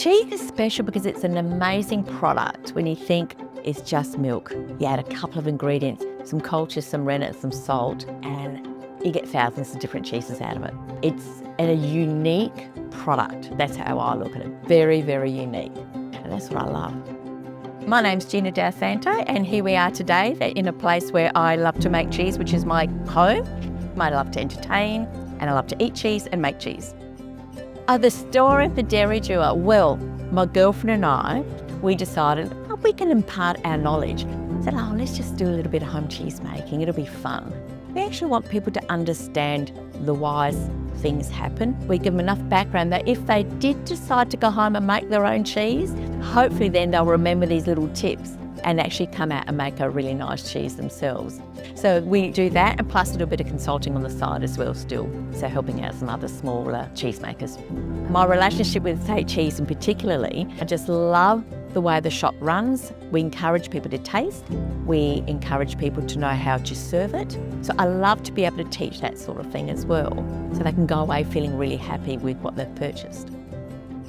Cheese is special because it's an amazing product when you think it's just milk. You add a couple of ingredients, some culture, some rennet, some salt, and you get thousands of different cheeses out of it. It's a unique product. That's how I look at it. Very, very unique. And that's what I love. My name's Gina Dal Santo, and here we are today in a place where I love to make cheese, which is my home. I love to entertain, and I love to eat cheese and make cheese. The story of the dairy doer. Well, my girlfriend and I, we decided we can impart our knowledge. Said, let's just do a little bit of home cheese making. It'll be fun. We actually want people to understand the why things happen. We give them enough background that if they did decide to go home and make their own cheese, hopefully then they'll remember these little tips and actually come out and make a really nice cheese themselves. So we do that, and plus a little bit of consulting on the side as well still. So helping out some other smaller cheesemakers. My relationship with, say, cheese in particularly, I just love the way the shop runs. We encourage people to taste. We encourage people to know how to serve it. So I love to be able to teach that sort of thing as well, so they can go away feeling really happy with what they've purchased.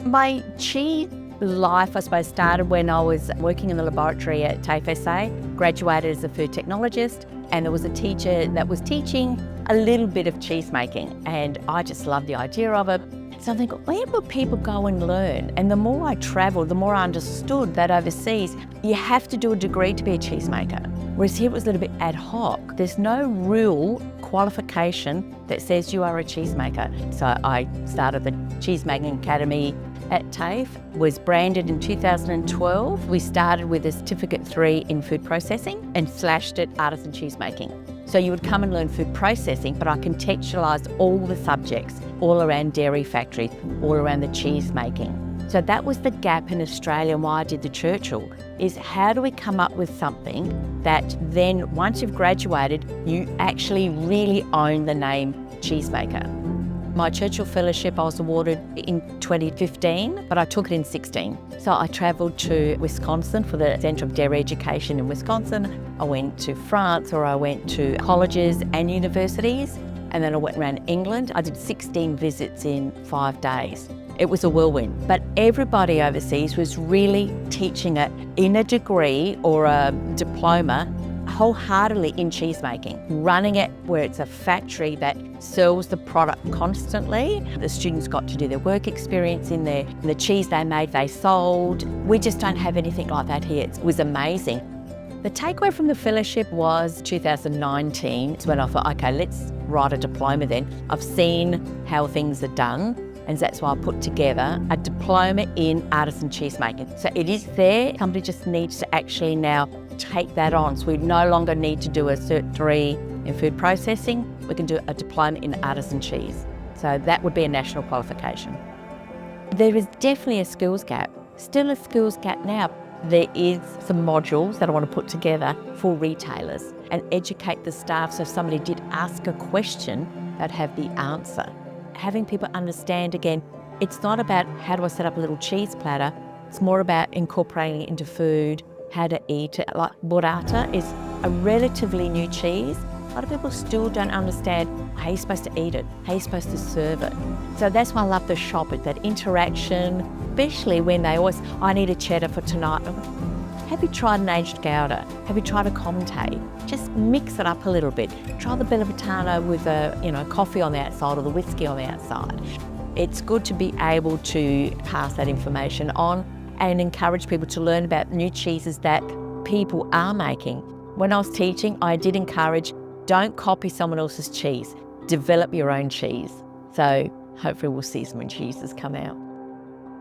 My cheese life, I suppose, started when I was working in the laboratory at TAFE SA, graduated as a food technologist, and there was a teacher that was teaching a little bit of cheese making, and I just loved the idea of it. So I think, where will people go and learn? And the more I travelled, the more I understood that overseas, you have to do a degree to be a cheesemaker. Whereas here it was a little bit ad hoc. There's no real qualification that says you are a cheesemaker. So I started the Cheesemaking Academy at TAFE, was branded in 2012. We started with a Certificate 3 in food processing and slashed it artisan cheesemaking. So you would come and learn food processing, but I contextualised all the subjects, all around dairy factories, all around the cheese making. So that was the gap in Australia, and why I did the Churchill, is how do we come up with something that then, once you've graduated, you actually really own the name cheesemaker. My Churchill Fellowship I was awarded in 2015, but I took it in 2016. So I travelled to Wisconsin for the Centre of Dairy Education in Wisconsin. I went to France, or I went to colleges and universities, and then I went around England. I did 16 visits in 5 days. It was a whirlwind, but everybody overseas was really teaching it in a degree or a diploma wholeheartedly in cheese making, running it where it's a factory that sells the product constantly. The students got to do their work experience in there. And the cheese they made, they sold. We just don't have anything like that here. It was amazing. The takeaway from the fellowship was 2019. It's when I thought, okay, let's write a diploma then. I've seen how things are done, and that's why I put together a diploma in artisan cheese making. So it is there. Somebody just needs to actually now take that on. So we no longer need to do a Cert 3 in food processing. We can do a diploma in artisan cheese. So that would be a national qualification. There is definitely a skills gap. Still a skills gap now. There is some modules that I want to put together for retailers and educate the staff, so if somebody did ask a question, they'd have the answer. Having people understand, again, it's not about how do I set up a little cheese platter. It's more about incorporating it into food, how to eat it. Like burrata is a relatively new cheese. A lot of people still don't understand how you're supposed to eat it, how you're supposed to serve it. So that's why I love the shop, it's that interaction, especially when they always, I need a cheddar for tonight. Have you tried an aged Gouda? Have you tried a Comté? Just mix it up a little bit. Try the Bellavitano with a coffee on the outside or the whiskey on the outside. It's good to be able to pass that information on and encourage people to learn about new cheeses that people are making. When I was teaching, I did encourage, don't copy someone else's cheese, develop your own cheese. So hopefully we'll see some cheeses come out.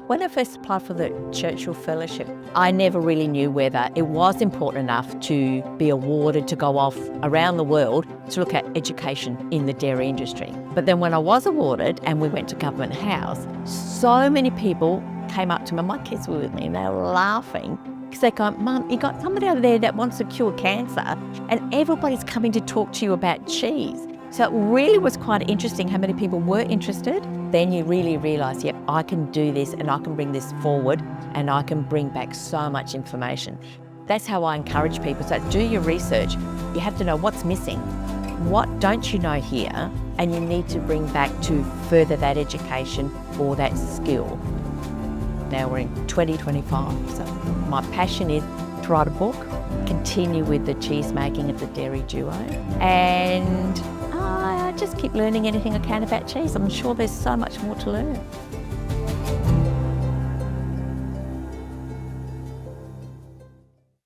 When I first applied for the Churchill Fellowship, I never really knew whether it was important enough to be awarded to go off around the world to look at education in the dairy industry. But then when I was awarded and we went to Government House, so many people came up to me, my kids were with me, and they were laughing because they go, Mum, you got somebody over there that wants to cure cancer and everybody's coming to talk to you about cheese. So it really was quite interesting how many people were interested. Then you really realise, yep, I can do this and I can bring this forward and I can bring back so much information. That's how I encourage people. So do your research. You have to know what's missing. What don't you know here? And you need to bring back to further that education or that skill. now we're in 2025. So my passion is to write a book, continue with the cheese making of the dairy duo, and I just keep learning anything I can about cheese. I'm sure there's so much more to learn.